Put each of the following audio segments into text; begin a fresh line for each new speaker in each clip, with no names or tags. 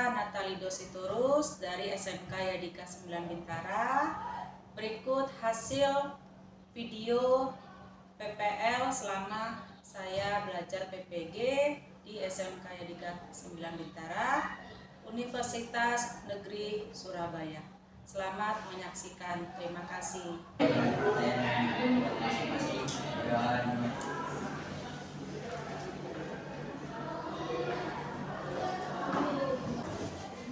Saya Natali Dositorus dari SMK Yadika 9 Bintara. Berikut hasil video PPL selama saya belajar PPG di SMK Yadika 9 Bintara, Universitas Negeri Surabaya. Selamat menyaksikan. Terima kasih.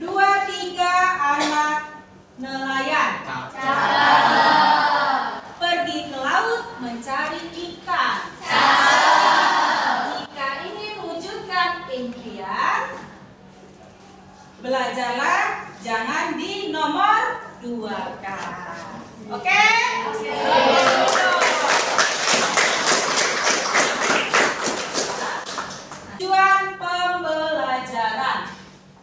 2, 3 anak nelayan pergi ke laut mencari ikan. Jika ingin mewujudkan impian, belajarlah jangan di nomor 2-kan. Oke? Tujuan pembelajaran.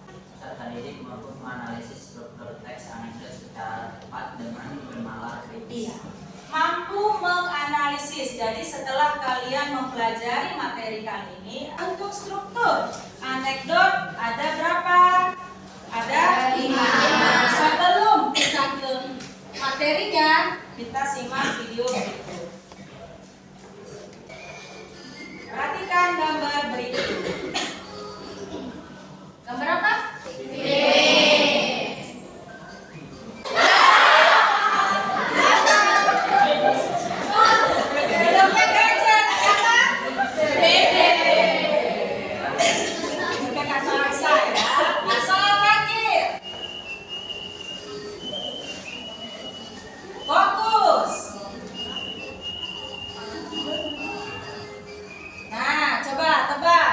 Peserta didik mampu menganalisis struktur teks anekdot secara tepat dengan bernalar kritis.
Iya, mampu menganalisis. Jadi setelah kalian mempelajari materi kali ini, untuk struktur anekdot ada berapa? Ada 5. Sebelum kita ke materinya, kita simak video berikut. Perhatikan gambar berikut. Gambar apa? Fokus. Nah, coba tebak.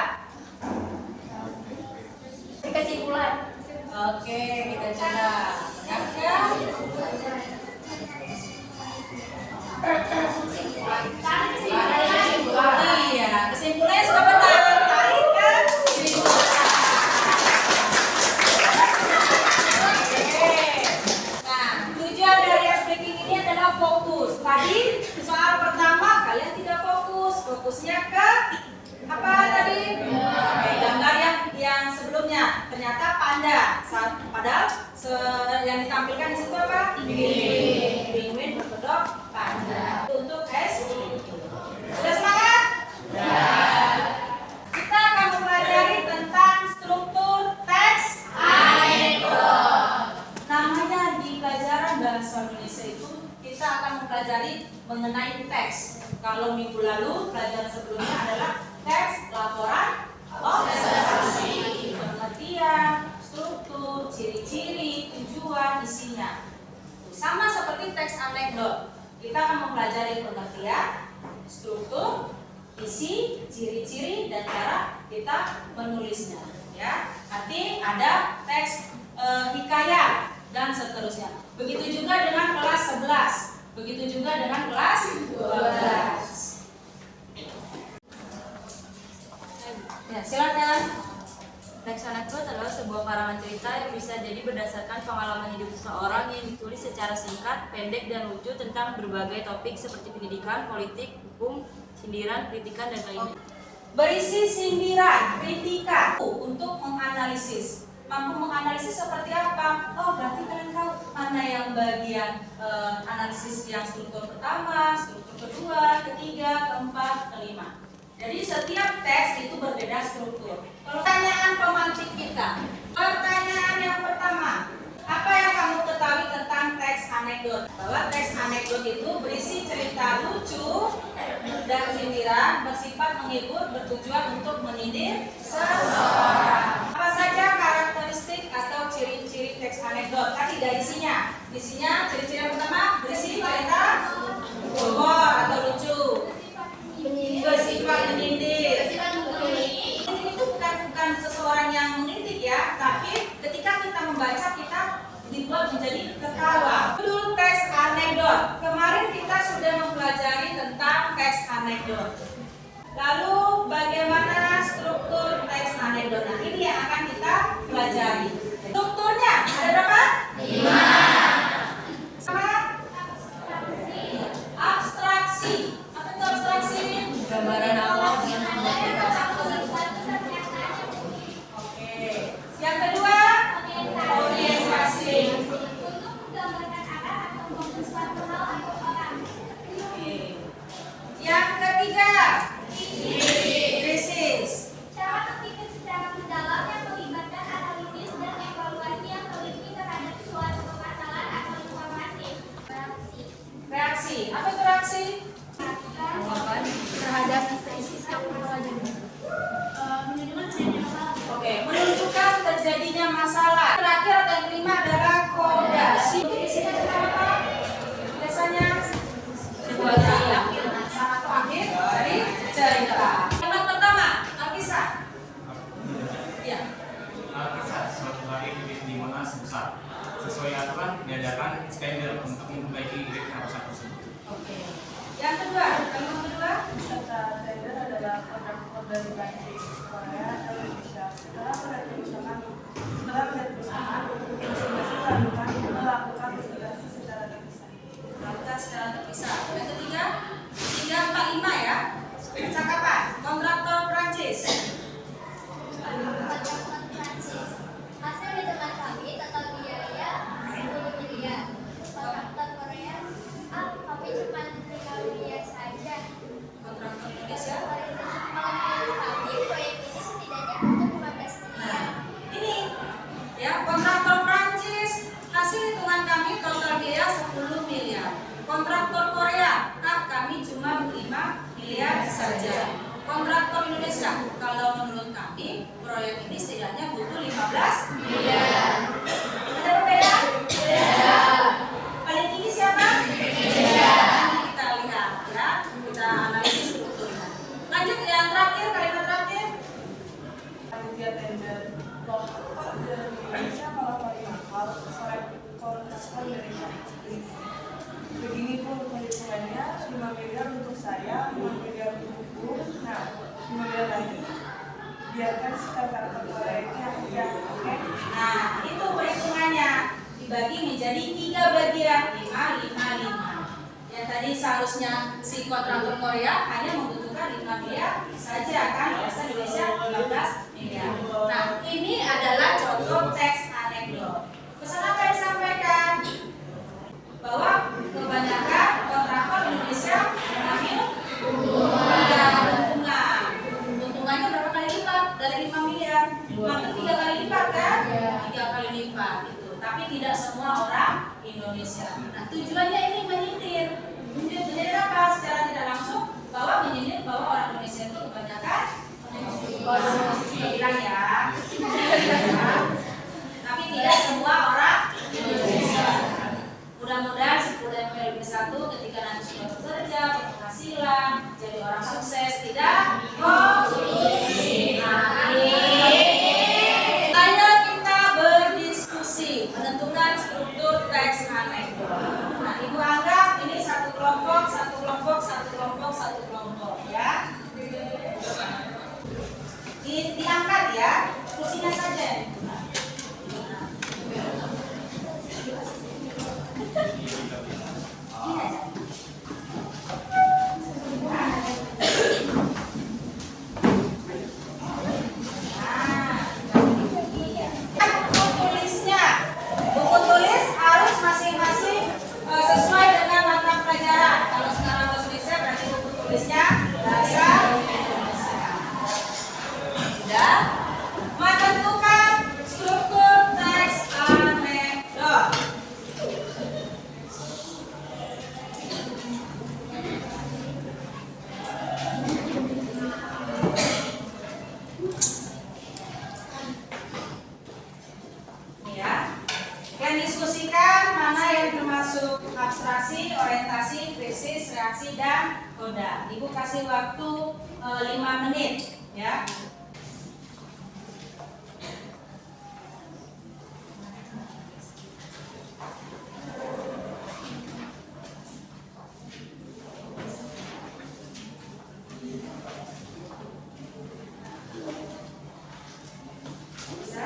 Kesimpulan.
Oke, kita coba. Ya. Iya, kesimpulannya sudah benar. Tarik kan? Oke. Nah, tujuan dari speaking ini adalah fokus. Tadi soal pertama kalian tidak fokus. Fokusnya ke apa tadi? Gambar yang sebelumnya. Ternyata panda. Padahal yang ditampilkan di situ apa? Penguin berkedok panda. Untuk S. Sudah semangat? Kita akan mempelajari tentang struktur teks anekdot. Namanya di pelajaran bahasa Indonesia itu kita akan mempelajari mengenai teks. Kalau minggu lalu pelajaran sebelumnya adalah teks, laporan, observasi, pengertian, struktur, ciri-ciri, tujuan, isinya. Sama seperti teks anekdot. Kita akan mempelajari pengertian, struktur, isi, ciri-ciri, dan cara kita menulisnya. Ya, nanti ada teks hikayat dan seterusnya. Begitu juga dengan kelas 11. Begitu juga dengan kelas 12. Ya, silakan.
Teks anekdot adalah sebuah karangan cerita yang bisa jadi berdasarkan pengalaman hidup seseorang yang ditulis secara singkat, pendek, dan lucu tentang berbagai topik seperti pendidikan, politik, hukum, sindiran, kritikan, dan lainnya.
Berisi sindiran, kritikan untuk menganalisis. Mampu menganalisis seperti apa? Oh, berarti kalian tahu mana yang bagian analisis yang struktur pertama, struktur kedua, ketiga, keempat, kelima. Jadi setiap teks itu berbeda struktur. Pertanyaan pemantik kita. Pertanyaan yang pertama, apa yang kamu ketahui tentang teks anekdot? Bahwa teks anekdot itu berisi cerita lucu dan sindiran, bersifat menghibur, bertujuan untuk menyindir seseorang. Apa saja karakteristik atau ciri-ciri teks anekdot? Tadi dari isinya. Isinya ciri-ciri yang pertama berisi cerita humor atau lucu, bersifat menyindir. Ini bukan seseorang yang mengintip ya, tapi ketika kita membaca kita dibuat menjadi tertawa. Judul teks anekdot. Kemarin kita sudah mempelajari tentang teks anekdot. Lalu bagaimana struktur teks anekdot? Nah, ini masalah. Terakhir atau yang kelima adalah koda. Itu isinya tentang apa? Biasanya sebuah cerita. Sangat terakhir dari cerita. Kalimat pertama, Alkisah. Ya.
Alkisah suatu hari di mana sebesar sesuai aturan diadakan standar untuk memperbaiki grade perusahaan tersebut.
Oke. Yang kedua, kalimat kedua.
Peserta tender adalah kontraktor dari Prancis, Korea, dan Indonesia. Setelah melihat perusahaan, masing-masing melakukan investigasi secara terpisah.
Melakukan secara terpisah. Yang ketiga, 3, 4, 5 ya. Percakapan. Kontraktor Prancis.
Hasil hitungan kami total biaya 10 miliar. Kontraktor Korea, kami cuma 5 miliar saja.
Kontraktor Indonesia.
Kalau menurut kami proyek ini setidaknya butuh 15 miliar.
Ini ya, kontraktor Prancis, hasil hitungan kami total biaya 10 miliar. Kontraktor Korea, kami cuma 5 miliar saja. Kontraktor Indonesia, kalau menurut kami proyek ini setidaknya butuh 15 miliar. Ada berbeda? Beda. Paling tinggi siapa? Beda. Nanti kita lihat ya, kita analisis strukturnya. Lanjut yang terakhir, kalimat terakhir.
Panitia tender kok dari Indonesia malah paling mahal kontraktor Indonesia. Begini pun perhitungannya 5 miliar untuk saya, 5 miliar untuk ibu, nah 5 miliar lagi biarkan si kontraktor Korea itu yang oke.
Nah, itu perhitungannya dibagi menjadi 3 bagian, 5, 5, 5. Yang tadi seharusnya si kontraktor Korea hanya membutuhkan 5 miliar saja kan, biasa Indonesia 15 miliar. Nah, ini adalah contoh teks anekdot. Pesan apa yang disampaikan? Bahwa kebanyakan kontraktor Indonesia mengambil keuntungan. Keuntungannya berapa kali lipat dari 5 miliar? Hampir 3 kali lipat kan? 3 kali lipat itu. Tapi tidak semua orang Indonesia. Nah, tujuannya ini menyindir. Menyindir apa? Secara tidak langsung bahwa menyindir bahwa orang Indonesia itu kebanyakan bilang ya. Tapi tidak semua orang Indonesia. Mudah-mudahan 10 MPLB 1 ketika nanti sudah bekerja, berpenghasilan, jadi orang sukses, tidak korupsi. Nah, tanya kita berdiskusi, menentukan struktur teks anekdot. Nah, Ibu anggap ini satu kelompok, satu kelompok, satu kelompok, satu kelompok ya. Diangkat ya, kursinya saja. Buku tulis harus masing-masing sesuai dengan mata pelajaran. Kalau sekarang bahasa Indonesia berarti buku tulisnya bahasa Indonesia. Sudah? Menentukan struktur teks anekdot. Yang diskusikan mana yang termasuk abstraksi, orientasi, krisis, reaksi, dan koda. Ibu kasih waktu 5 menit ya. Bisa?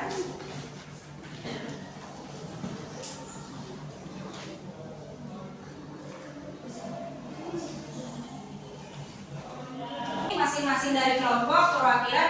Masing-masing dari kelompok perwakilan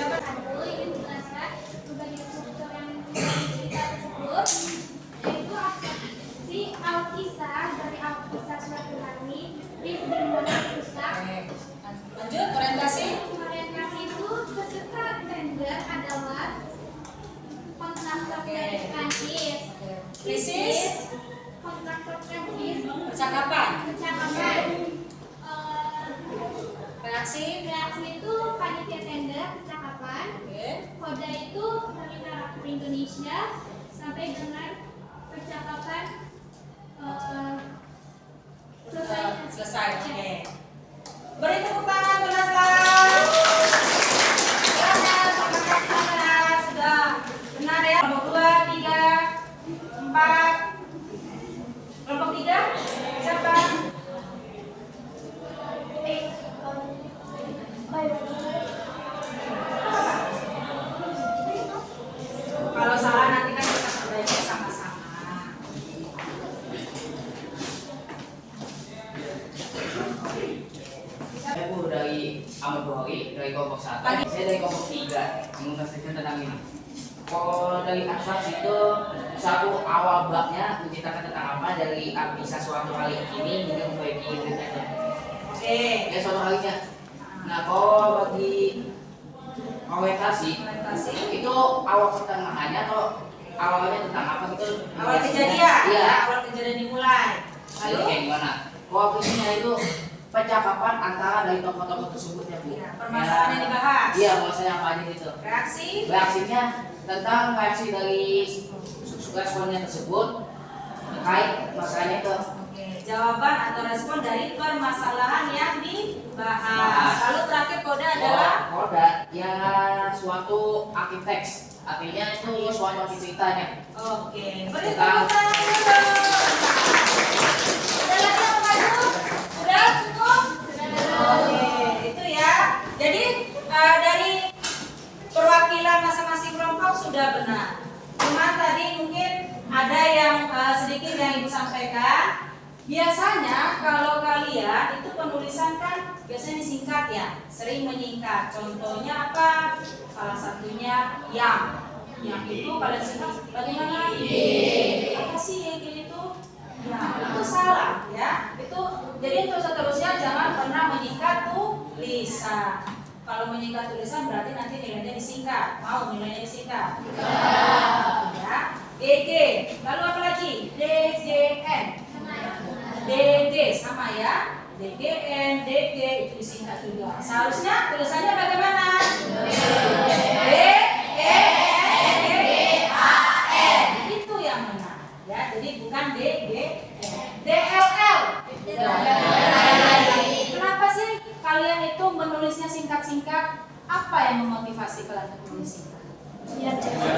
Aku ingin menjelaskan berbagai struktur yang cerita tersebut, yaitu abstraksi Alkisah dari Alkisah suatu hari, Rif dan Monas rusak.
Lanjut, orientasi.
Orientasi itu peserta tender adalah kontraktor kreatif,
Krisis,
kontraktor kreatif,
percakapan,
percakapan.
reaksi.
Reaksi itu panitia tender percakapan.
Oke.
Koda itu dari karakter Indonesia sampai dengan percakapan selesai.
Selesai. Oke. Beri tepuk tangan Monas Lab. Ya, terima kasih Monas. Sudah benar ya. Kelompok 2, 3, 4. Kelompok 3 siapa? Kalau salah nanti kan kita perbaiki sama-sama.
Saya Bu dari Ahmad Buhari dari kelompok 1. Saya dari kelompok 3 menjelaskan tentang ini. Kalau dari abstraksi itu satu awal babnya menceritakan tentang apa dari bisa suatu kali ini hingga memperbaiki hidupnya.
Oke.
Ya suatu kalinya. Nah kalau bagi orientasi itu awal pertengahannya atau awalnya tentang apa gitu?
Awal kejadian.
Iya.
Ya, awal kejadian dimulai.
Jadi
Lalu
kayak gimana? Kalau visinya itu percakapan antara dari tokoh-tokoh tersebut ya Bu.
ya, permasalahan yang dibahas.
Iya, maksudnya apa aja gitu.
Reaksi.
Reaksinya tentang reaksi dari responnya tersebut terkait masalahnya itu.
Oke, jawaban atau respon dari permasalahan yang dibahas. Lalu terakhir kode adalah
Koda ya suatu arsitek, artinya itu suatu arti ceritanya.
oke. Beri tepuk tangan dulu. Udah lagi yang maju? Udah cukup? Oke, itu ya. Jadi dari perwakilan masing-masing kelompok sudah benar. Cuma tadi mungkin ada yang sedikit yang Ibu sampaikan. Biasanya kalau kalian itu penulisan kan biasanya disingkat ya, sering menyingkat. Contohnya apa? Salah satunya yang itu kalian singkat bagaimana? Apa sih yang gini tuh? Ya, itu salah ya. Itu jadi untuk seterusnya jangan pernah menyingkat tulisan. Kalau menyingkat tulisan berarti nanti nilainya disingkat. Mau nilainya disingkat? Ya. DG. Lalu apa lagi? DGN. DG sama ya. DGN, DG itu disingkat juga. Seharusnya tulisannya bagaimana? D E N G A N. Itu yang benar. Ya, jadi bukan DG DLL. Kenapa sih kalian itu menulisnya singkat-singkat? Apa yang memotivasi kalian untuk menulis singkat?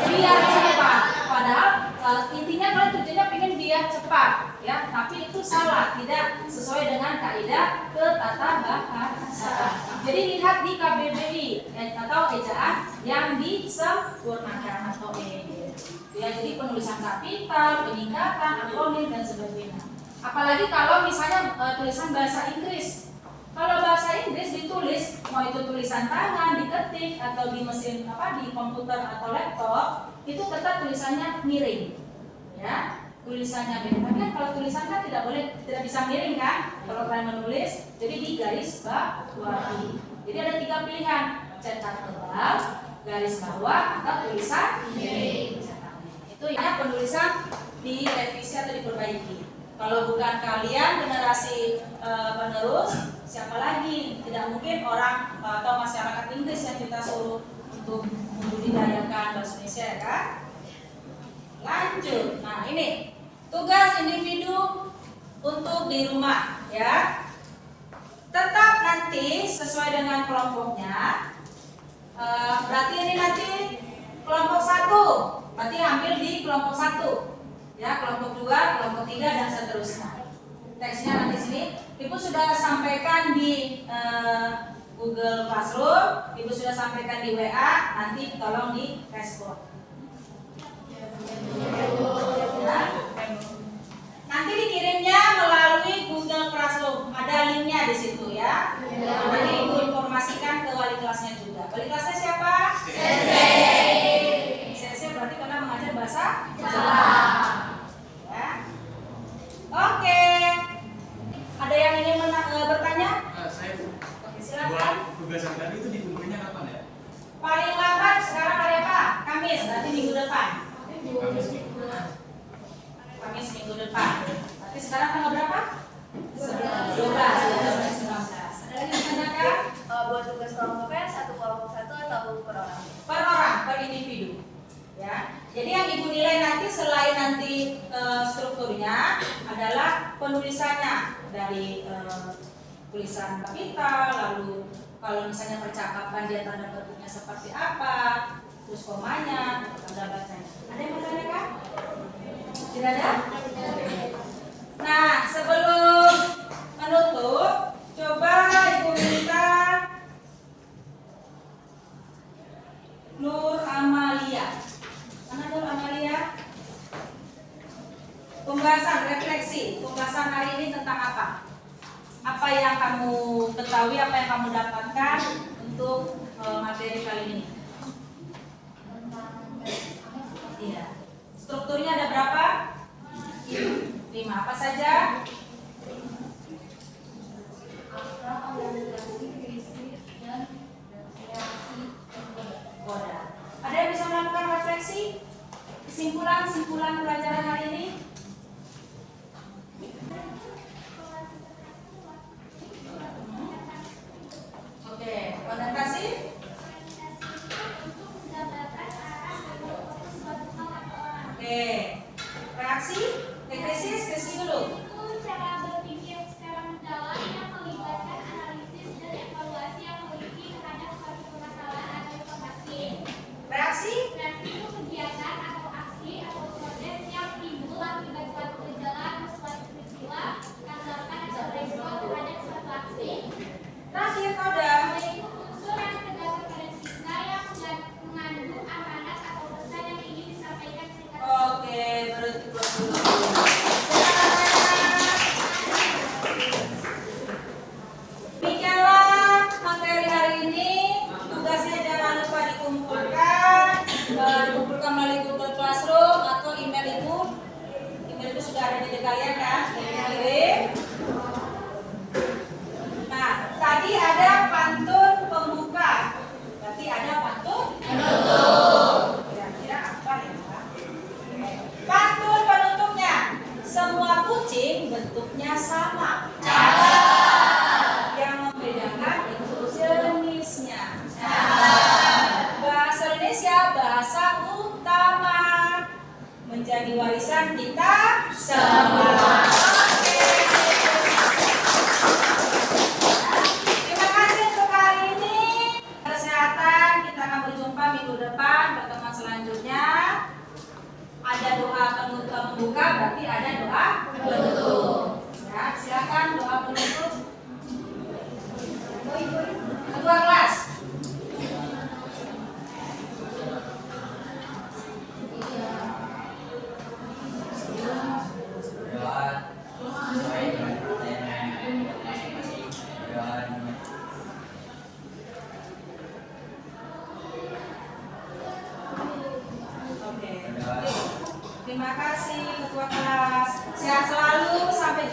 Biar cepat. Padahal intinya kalian tujuannya pengen biar cepat, ya. Tapi itu salah, tidak sesuai dengan kaidah ketatabahasa. Jadi lihat di KBBI atau ejaan yang disempurnakan atau ED. Ya, jadi penulisan kapital, penyingkatan, akronim dan sebagainya. Apalagi kalau misalnya tulisan bahasa Inggris. Kalau bahasa Inggris ditulis, mau itu tulisan tangan, diketik atau di mesin di komputer atau laptop, itu tetap tulisannya miring. Ya, tulisannya miring. Tapi kan kalau tulisan kan tidak bisa miring kan? Kalau kalian menulis, jadi di garis bawahi. Jadi ada 3 pilihan, cetak tebal, garis bawah atau tulisan miring. Itu ya penulisan direvisi atau diperbaiki. Kalau bukan kalian generasi penerus, siapa lagi? Tidak mungkin orang atau masyarakat Inggris yang kita suruh untuk membudidayakan bahasa Indonesia, kan? Lanjut. Nah, ini tugas individu untuk di rumah, ya. Tetap nanti sesuai dengan kelompoknya. Berarti ini nanti kelompok 1, berarti ambil di kelompok 1. Ya, kelompok 2, kelompok 3 dan seterusnya. Teksnya nanti sini. Ibu sudah sampaikan di Google Classroom, Ibu sudah sampaikan di WA, nanti tolong di respon. Ya. Oke. Ada yang ingin bertanya?
Saya
Oke,
buat
silakan.
tugasan tadi itu dikumpulinnya kapan ya?
Paling lambat sekarang hari apa? Kamis, berarti minggu depan.
Kamis minggu.
Kamis minggu depan. Berarti sekarang tanggal berapa? 12. Ada lagi yang menanyakan?
Buat tugas kelompoknya satu kelompok satu atau per orang?
Per orang, per individu. Ya. Jadi yang ibu nilai nanti selain nanti strukturnya adalah penulisannya dari tulisan kapital, lalu kalau misalnya percakapan dia tanda petiknya seperti apa, terus komanya, tanda bacanya. Ada yang bertanyakan? Tidak ada? Nah, sebelum menutup, coba ibu minta Nur Amalia. Mana Nur Amalia? Pembahasan refleksi. Pembahasan hari ini tentang apa? Apa yang kamu ketahui, apa yang kamu dapatkan untuk materi kali ini? Iya. Strukturnya ada berapa? 5. Apa saja? Koda. Ada yang bisa melakukan refleksi? Kesimpulan pelajaran hari ini? Oke, orientasi? Oke. Reaksi? Krisis dulu.
Itu cara berpikir secara mendalam yang melibatkan analisis dan evaluasi yang memiliki terhadap suatu permasalahan atau informasi.
Reaksi?
Reaksi itu kegiatan atau aksi atau proses yang timbul akibat suatu gejala atau suatu peristiwa, tindakan atau respon terhadap suatu aksi.
Terakhir koda.
Yaitu unsur yang terdapat pada cerita yang mengandung amanat atau pesan yang ingin disampaikan cerita.
Oke, berarti dulu. Demikianlah materi hari ini. Tugasnya jangan lupa dikumpulkan melalui Google Classroom atau email itu. Email itu sudah ada di kalian kan? Sudah dikirim. Nah, tadi ada pantun pembuka. Berarti ada pantun penutup. Kira-kira apa ya? Pantun penutupnya. Semua kucing bentuknya sama. Yang membedakan itu jenisnya. Bahasa Indonesia bahasa utama menjadi warisan kita semua. Oke. Terima kasih untuk hari ini. Kesehatan, kita akan berjumpa minggu depan pertemuan selanjutnya. Ada doa penutup membuka, berarti ada doa penutup. Ya, silakan doa penutup. Ketua kelas.
Doa sesuai dengan pertanyaan masing-masing. Doa
Oke. Terima kasih ketua kelas. Sehat selalu sampai